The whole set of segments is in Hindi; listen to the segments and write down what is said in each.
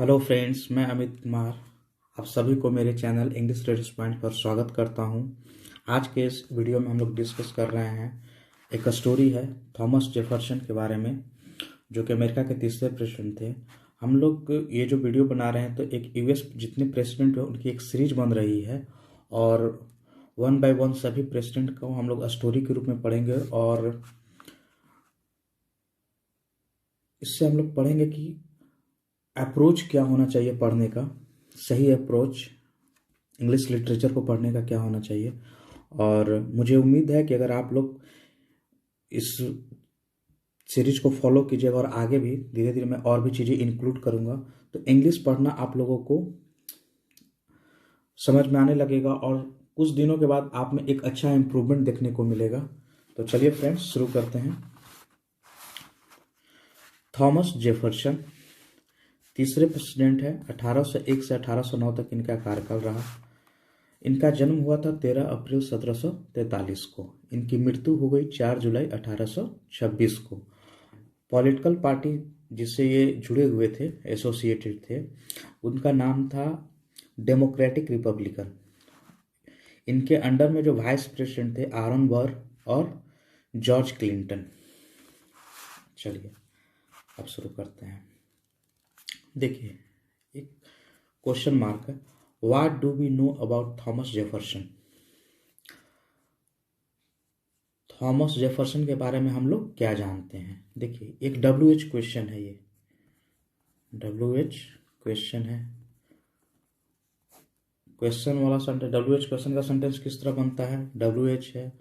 हेलो फ्रेंड्स, मैं अमित कुमार आप सभी को मेरे चैनल इंग्लिश रेडियो पॉइंट पर स्वागत करता हूं। आज के इस वीडियो में हम लोग डिस्कस कर रहे हैं एक स्टोरी है थॉमस जेफरसन के बारे में, जो कि अमेरिका के तीसरे प्रेसिडेंट थे। हम लोग ये जो वीडियो बना रहे हैं तो एक यूएस जितने प्रेसिडेंट है उनकी एक सीरीज बन रही है और वन बाय वन सभी प्रेसिडेंट को हम लोग स्टोरी के रूप में पढ़ेंगे और इससे हम लोग पढ़ेंगे कि अप्रोच क्या होना चाहिए पढ़ने का, सही अप्रोच इंग्लिश लिटरेचर को पढ़ने का क्या होना चाहिए। और मुझे उम्मीद है कि अगर आप लोग इस सीरीज को फॉलो कीजिएगा और आगे भी धीरे धीरे मैं और भी चीज़ें इंक्लूड करूँगा तो इंग्लिश पढ़ना आप लोगों को समझ में आने लगेगा और कुछ दिनों के बाद आप में एक अच्छा इम्प्रूवमेंट देखने को मिलेगा। तो चलिए फ्रेंड्स, शुरू करते हैं। थॉमस जेफरसन तीसरे प्रेसिडेंट है। 1801 से 1809 तक इनका कार्यकाल रहा। इनका जन्म हुआ था 13 अप्रैल 1743 को। इनकी मृत्यु हो गई 4 जुलाई 1826 को। पॉलिटिकल पार्टी जिससे ये जुड़े हुए थे, एसोसिएटेड थे, उनका नाम था डेमोक्रेटिक रिपब्लिकन। इनके अंडर में जो वाइस प्रेसिडेंट थे आरन बर्र और जॉर्ज क्लिंटन। चलिए अब शुरू करते हैं। देखिए, एक क्वेश्चन मार्क है, what do we know about Thomas Jefferson. Thomas Jefferson के बारे में हम लोग क्या जानते हैं। देखिए, एक WH क्वेश्चन है, ये WH क्वेश्चन है। क्वेश्चन वाला सेंटेंस, WH क्वेश्चन का सेंटेंस किस तरह बनता है, WH है,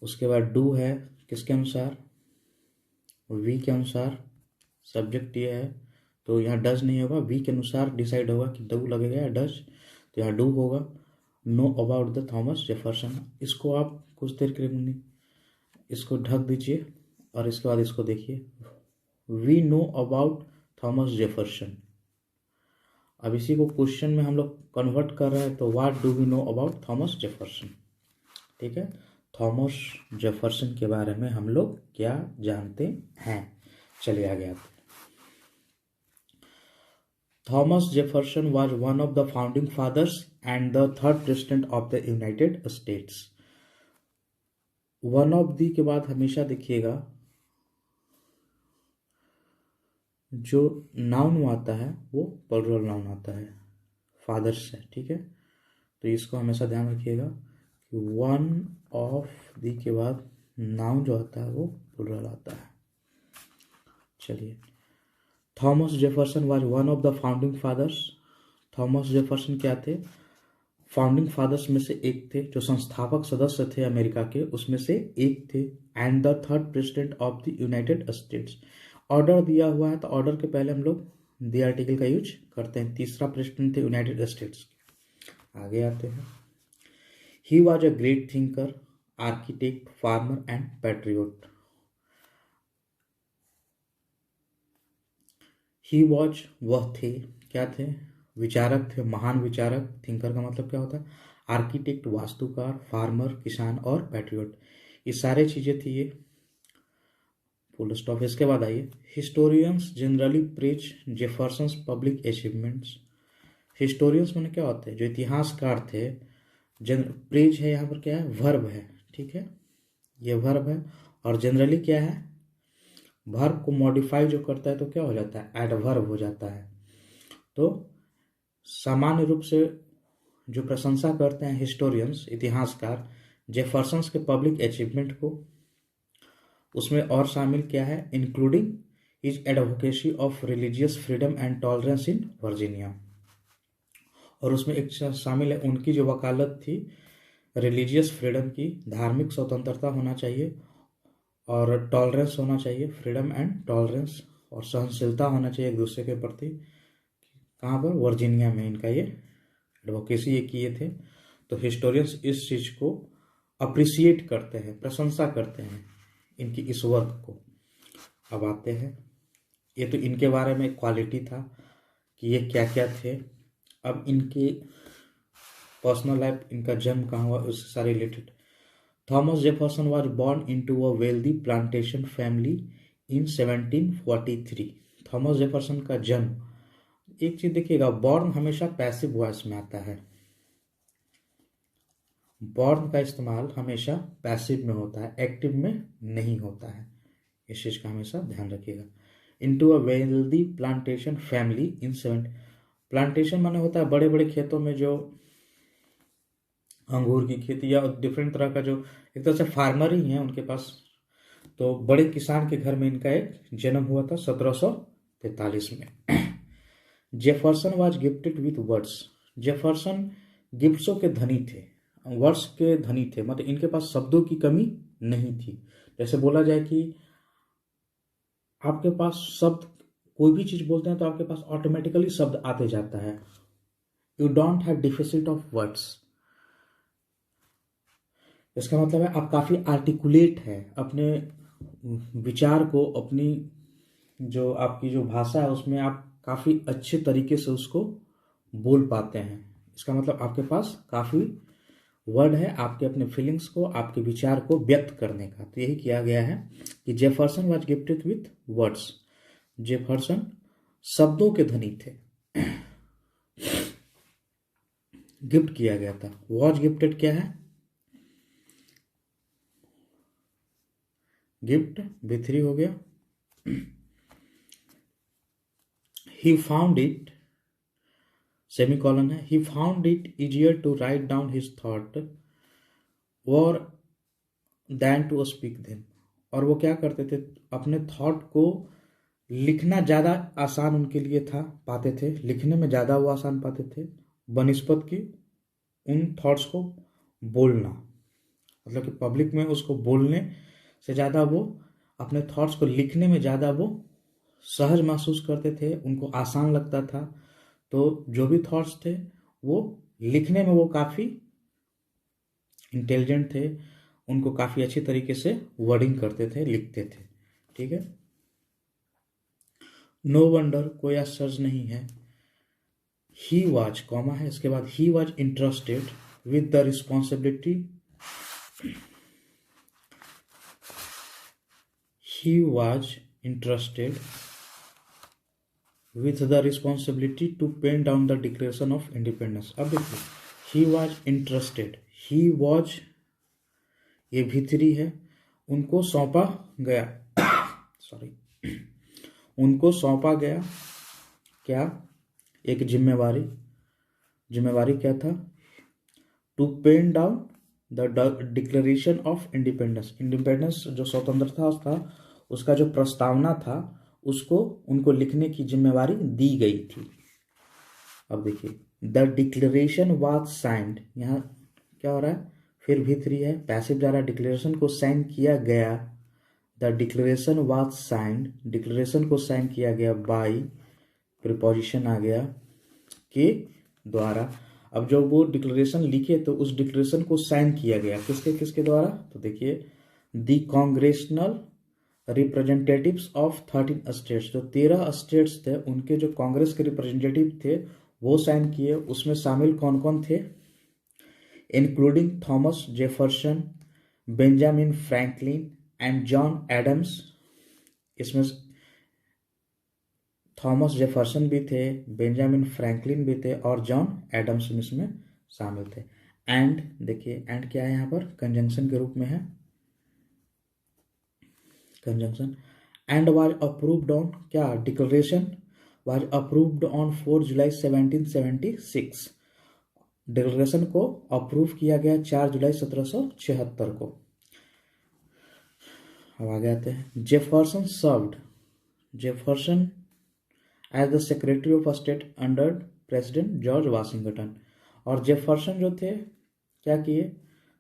उसके बाद डू है, किसके अनुसार, वी के अनुसार, सब्जेक्ट ये है तो यहाँ डज नहीं होगा, वी के अनुसार डिसाइड होगा कि डू लगेगा या डज, तो यहाँ डू होगा। Know about the Thomas Jefferson, इसको आप कुछ देर के लिए इसको ढक दीजिए और इसके बाद इसको देखिए, we know about Thomas Jefferson. अब इसी को क्वेश्चन में हम लोग कन्वर्ट कर रहे हैं, तो what do we know about Thomas Jefferson. ठीक है, थॉमस जेफरसन के बारे में हम लोग क्या जानते हैं। चलिए आगे आते हैं। Thomas Jefferson was one of the founding fathers and the third president of the United States. One of the के बाद हमेशा देखिएगा जो नाउन आता है वो प्लूरल नाउन आता है, फादर्स है। ठीक है, तो इसको हमेशा ध्यान रखिएगा कि वन ऑफ दी के बाद नाउन जो आता है वो प्लूरल आता है। चलिए, Thomas Jefferson was one of the founding fathers. Thomas Jefferson क्या थे, फाउंडिंग फादर्स में से एक थे, जो संस्थापक सदस्य थे अमेरिका के, उसमें से एक थे। And the third president of the United states. Order दिया हुआ है तो ऑर्डर के पहले हम लोग द आर्टिकल का यूज करते हैं। तीसरा प्रेसिडेंट थे यूनाइटेड स्टेट्स के। आगे आते हैं। He was a great thinker, architect, farmer and patriot. He was, वह थे, क्या थे, विचारक थे, महान विचारक। थिंकर का मतलब क्या होता है, आर्किटेक्ट वास्तुकार, फार्मर किसान और पैट्रियोट, ये सारे चीजें थी ये। Full stop. इसके बाद आइए, historians generally praise Jefferson's public achievements. Historians मैंने क्या होते हैं, जो इतिहासकार थे। प्रेज है यहाँ पर क्या है, वर्ब है। ठीक है, ये वर्ब है। और जनरली क्या है, वर्ब को मॉडिफाई जो करता है तो क्या हो जाता है, एडवर्ब हो जाता है। तो सामान्य रूप से जो प्रशंसा करते हैं हिस्टोरियंस, इतिहासकार, जेफरसन्स के पब्लिक अचीवमेंट को, उसमें और शामिल क्या है, including his advocacy of religious freedom and tolerance in Virginia. और उसमें एक शामिल है उनकी जो वकालत थी रिलीजियस फ्रीडम की, धार्मिक स्वतंत्रता होना चाहिए और टॉलरेंस होना चाहिए, फ्रीडम एंड टॉलरेंस, और सहनशीलता होना चाहिए एक दूसरे के प्रति। कहाँ पर, वर्जीनिया में इनका ये एडवोकेसी ये किए थे। तो हिस्टोरियंस इस चीज को अप्रिसिएट करते हैं, प्रशंसा करते हैं इनकी इस वर्क को। अब आते हैं, ये तो इनके बारे में क्वालिटी था कि ये क्या क्या थे। अब इनकी पर्सनल लाइफ, इनका जन्म कहाँ हुआ, उससे सारे related. Thomas Jefferson was born into a wealthy plantation family in 1743. Thomas Jefferson का जन्म एक चीज देखिएगा, बॉर्न हमेशा पैसिव वॉइस में आता है। बॉर्न का इस्तेमाल हमेशा पैसिव में होता है, एक्टिव में नहीं होता है। इस चीज का हमेशा ध्यान रखिएगा। Into a wealthy plantation family in 7। Plantation माने होता है बड़े बड़े खेतों में जो अंगूर की खेती या डिफरेंट तरह का, जो एक तरह से फार्मर ही हैं उनके पास। तो बड़े किसान के घर में इनका एक जन्म हुआ था 1743 में। Jefferson was gifted with words. Jefferson गिफ्ट्सों के धनी थे, वर्ड्स के धनी थे, मतलब इनके पास शब्दों की कमी नहीं थी। जैसे बोला जाए कि आपके पास शब्द, कोई भी चीज बोलते हैं तो आपके पास ऑटोमेटिकली शब्द आते जाता है। You don't have deficit of words. इसका मतलब है आप काफी आर्टिकुलेट है, अपने विचार को, अपनी जो आपकी जो भाषा है उसमें आप काफी अच्छे तरीके से उसको बोल पाते हैं। इसका मतलब आपके पास काफी वर्ड है आपके अपने फीलिंग्स को, आपके विचार को व्यक्त करने का। तो यही किया गया है कि Jefferson was gifted with words. Jefferson शब्दों के धनी थे, गिफ्ट किया गया था। वॉज गिफ्टेड क्या है? गिफ्ट B3 हो गया। ही फाउंड इट, सेमीकॉलन है, he found it easier to write down his thought और देन टू स्पीक देम। और वो क्या करते थे, अपने थॉट को लिखना ज़्यादा आसान उनके लिए था, पाते थे, लिखने में ज़्यादा वो आसान पाते थे बनिस्पत की उन थॉट्स को बोलना। मतलब कि पब्लिक में उसको बोलने से ज़्यादा वो अपने थॉट्स को लिखने में ज़्यादा वो सहज महसूस करते थे, उनको आसान लगता था। तो जो भी थॉट्स थे वो लिखने में वो काफ़ी इंटेलिजेंट थे, उनको काफ़ी अच्छी तरीके से वर्डिंग करते थे, लिखते थे। ठीक है। नो वंडर, कोई आश्चर्य नहीं है। ही वाज, कॉमा है इसके बाद, he was interested with the responsibility, he was entrusted with the responsibility to pen down the Declaration of Independence। अब देखिए, he was entrusted, he was ये भीतरी है, उनको सौंपा गया सॉरी उनको सौंपा गया क्या? एक जिम्मेवारी। जिम्मेवारी क्या था? To pen down the declaration of independence. Independence जो स्वतंत्रता था उसका जो प्रस्तावना था उसको उनको लिखने की जिम्मेवारी दी गई थी। अब देखिए, द डिक्लेरेशन वाज साइंड, यहाँ क्या हो रहा है? फिर भीतरी है, पैसिव जा रहा है, डिक्लेरेशन को साइन किया गया। The declaration was signed, declaration को साइन किया गया बाई, प्रीपोजिशन आ गया, के द्वारा। अब जब वो डिक्लेरेशन लिखे तो उस डिक्लेरेशन को साइन किया गया किसके किसके द्वारा? तो देखिए, the congressional representatives of 13 states, जो 13 स्टेट्स थे उनके जो कांग्रेस के रिप्रेजेंटेटिव थे वो साइन किए। उसमें शामिल कौन कौन थे? Including Thomas Jefferson, Benjamin Franklin and John Adams. इसमें थॉमस जेफरसन भी थे, बेंजामिन फ्रैंकलिन भी थे और जॉन एडम्स इसमें शामिल थे। एंड देखिए, एंड क्या है यहाँ पर? कंजंक्शन के रूप में है, conjunction. And was approved on क्या? Declaration was approved on 4 July 1776। Declaration को अप्रूव किया गया 4 जुलाई 1776 को। अब आगे आते हैं। Jefferson served, Jefferson as the secretary of state under president George Washington. और जेफरसन जो थे क्या किए?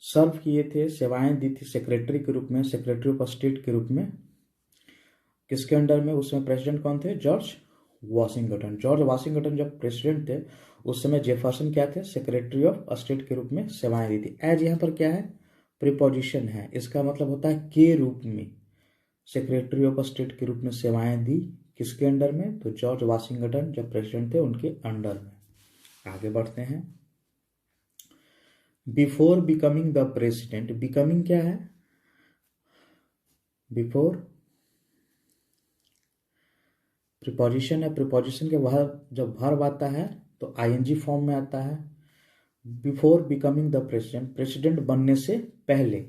सर्व किए थे, सेवाएं दी थी सेक्रेटरी के रूप में, सेक्रेटरी ऑफ स्टेट के रूप में। किसके अंडर में? उस समय प्रेसिडेंट कौन थे? George Washington. जॉर्ज वाशिंगटन जब प्रेसिडेंट थे उस समय जेफरसन क्या थे? सेक्रेटरी ऑफ स्टेट के रूप में सेवाएं दी थी। एज यहाँ पर क्या है? प्रीपोजिशन है, इसका मतलब होता है के रूप में, सेक्रेटरी ऑफ स्टेट के रूप में सेवाएं दी। किसके अंडर में? तो जॉर्ज वाशिंगटन जब प्रेसिडेंट थे उनके अंडर में। आगे बढ़ते हैं। Before becoming the president, becoming क्या है? बिफोर प्रीपोजिशन है, प्रीपोजिशन के बाद जब वर्ब आता है तो आईएनजी फॉर्म में आता है। Before becoming the president, president बनने से पहले,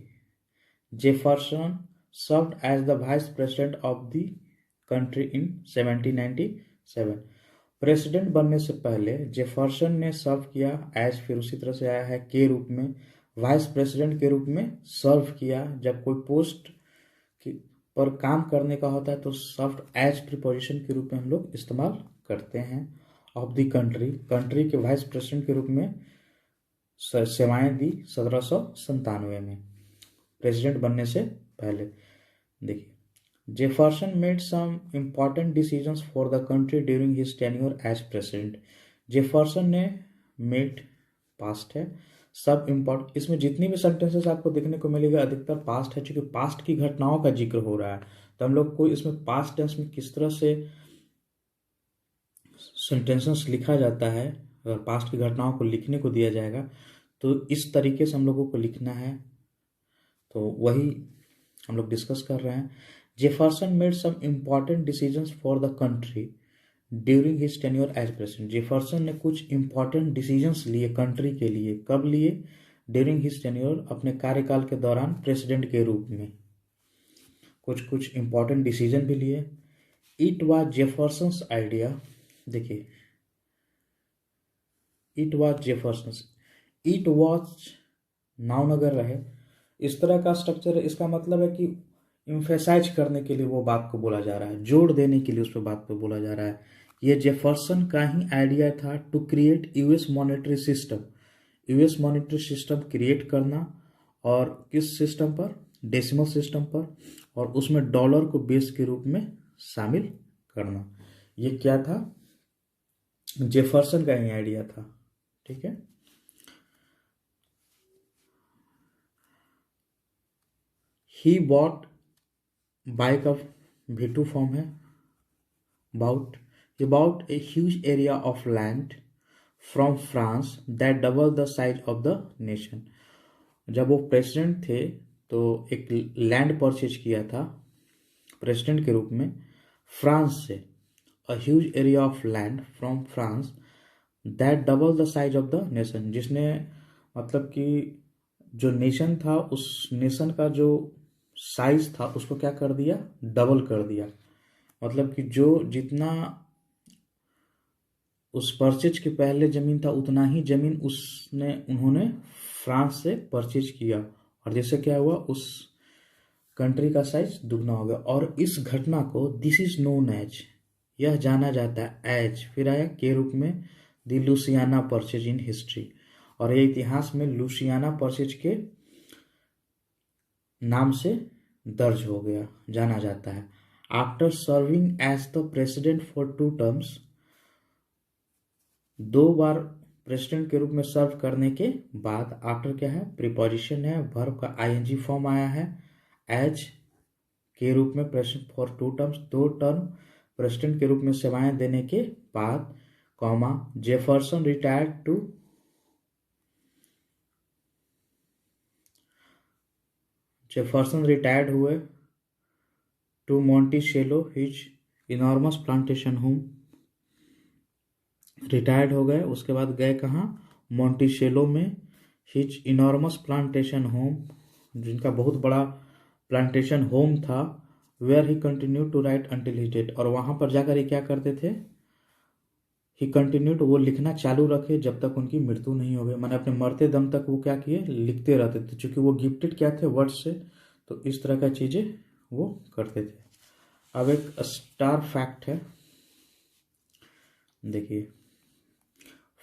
Jefferson served as the vice president of the country in 1797। President बनने से पहले जेफरसन ने सर्व किया एज, फिर उसी तरह से आया है के रूप में, वाइस प्रेसिडेंट के रूप में सर्व किया। जब कोई पोस्ट पर काम करने का होता है तो सर्व एज प्रीपोजिशन के रूप में हम लोग इस्तेमाल करते हैं। ऑफ द कंट्री, कंट्री के वाइस प्रेसिडेंट के रूप में सेवाएं दी 1797 में, प्रेसिडेंट बनने से पहले। देखिए, Jefferson made some important decisions for the country during his tenure as president. Jefferson ने मेड पास्ट है, सब इम्पॉर्टेंट, इसमें जितनी भी सेंटेंसेस आपको देखने को मिलेगा अधिकतर पास्ट है, क्योंकि पास्ट की घटनाओं का जिक्र हो रहा है। तो हम लोग को इसमें पास्ट टेंस में किस तरह से सेंटेंसेस लिखा जाता है, अगर पास्ट की घटनाओं को लिखने को दिया जाएगा तो इस तरीके से हम लोगों को लिखना है। तो वही हम लोग डिस्कस कर रहे हैं। Jefferson made some important decisions for the country during his tenure as president. Jefferson ने कुछ इंपॉर्टेंट डिसीजंस लिए कंट्री के लिए। कब लिए? ड्यूरिंग हिज टेन्योर, अपने कार्यकाल के दौरान प्रेसिडेंट के रूप में कुछ इंपॉर्टेंट डिसीजन भी लिए। इट वाज जेफरसन्स आइडिया, देखिए it was Jefferson's, it was known अगर रहे, इस तरह का स्ट्रक्चर है, इसका मतलब है कि इम्फेसाइज करने के लिए वो बात को बोला जा रहा है, जोड़ देने के लिए उस पर बात को बोला जा रहा है। ये जेफरसन का ही आइडिया था to create US monetary system, US monetary system create करना, और किस सिस्टम पर? डेसिमल सिस्टम पर, और उसमें डॉलर को बेस के रूप में शामिल करना। ये क्या था? जेफरसन का ही आइडिया था। ठीक है। ही बॉट, बाय का V2 फॉर्म है, about a huge area of land from France that double the size of the nation। जब वो प्रेसिडेंट थे तो एक लैंड परचेज किया था प्रेसिडेंट के रूप में फ्रांस से, a huge area of land from France that double the size of the nation, जिसने मतलब कि जो नेशन था उस नेशन का जो साइज था उसको क्या कर दिया? डबल कर दिया। मतलब कि जो जितना उस परचेज के पहले जमीन था उतना ही जमीन उन्होंने फ्रांस से परचेज किया, और जैसे क्या हुआ, उस कंट्री का साइज दुगना हो गया। और इस घटना को दिस इज नोन एज, यह जाना जाता है एज, फिर आया के रूप में, the Louisiana purchase in history, और ये इतिहास में लुसियाना परचेज के नाम से दर्ज हो गया, जाना जाता है। After serving as the president for 2 terms, 2 बार प्रेसिडेंट के रूप में सर्व करने के बाद, आफ्टर क्या है? प्रीपोजिशन है, वर्ब का आईएनजी फॉर्म आया है, एज के रूप में president for 2 terms, 2 term president के रूप में सेवाएं देने के बाद, कॉमा, जेफरसन रिटायर्ड हुए to Monticello his enormous plantation home, retired हो गए, उसके बाद गए कहाँ? मोंटिसेलो में, हिज इनॉर्मस प्लांटेशन होम, जिनका बहुत बड़ा प्लांटेशन होम था, where he continue to write until his death, और वहां पर जाकर ये क्या करते थे? ही कंटिन्यूड, वो लिखना चालू रखे जब तक उनकी मृत्यु नहीं हो गई, मैंने अपने मरते दम तक वो क्या किए? लिखते रहते थे, क्योंकि वो गिफ्टेड क्या थे? वर्ड्स से, तो इस तरह का चीजें वो करते थे। अब एक स्टार फैक्ट है, देखिए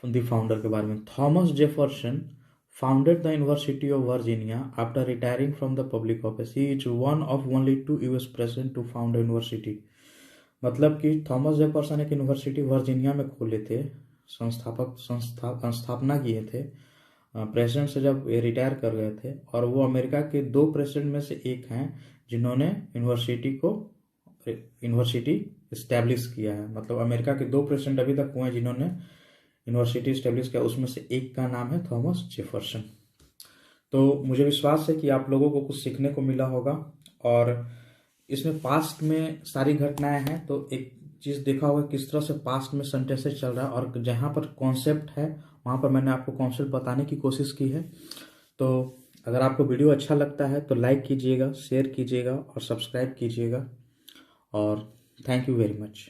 द फाउंडर के बारे में। Thomas Jefferson founded the University of Virginia after retiring from the public office. He is one of only 2 US presidents to found a university. मतलब कि थॉमस जेफरसन एक यूनिवर्सिटी वर्जीनिया में खोले थे, स्थापना किए थे प्रेसिडेंट से जब ये रिटायर कर गए थे, और वो अमेरिका के 2 प्रेसिडेंट में से एक हैं जिन्होंने यूनिवर्सिटी इस्टेब्लिश किया है। मतलब अमेरिका के 2 प्रेसिडेंट अभी तक हुए हैं जिन्होंने यूनिवर्सिटी इस्टेब्लिश किया, उसमें से एक का नाम है थॉमस जेफरसन। तो मुझे विश्वास है कि आप लोगों को कुछ सीखने को मिला होगा, और इसमें पास्ट में सारी घटनाएं हैं, तो एक चीज़ देखा होगा किस तरह से पास्ट में सेंटेंसेस चल रहा है, और जहाँ पर कॉन्सेप्ट है वहाँ पर मैंने आपको कॉन्सेप्ट बताने की कोशिश की है। तो अगर आपको वीडियो अच्छा लगता है तो लाइक कीजिएगा, शेयर कीजिएगा और सब्सक्राइब कीजिएगा। और थैंक यू वेरी मच।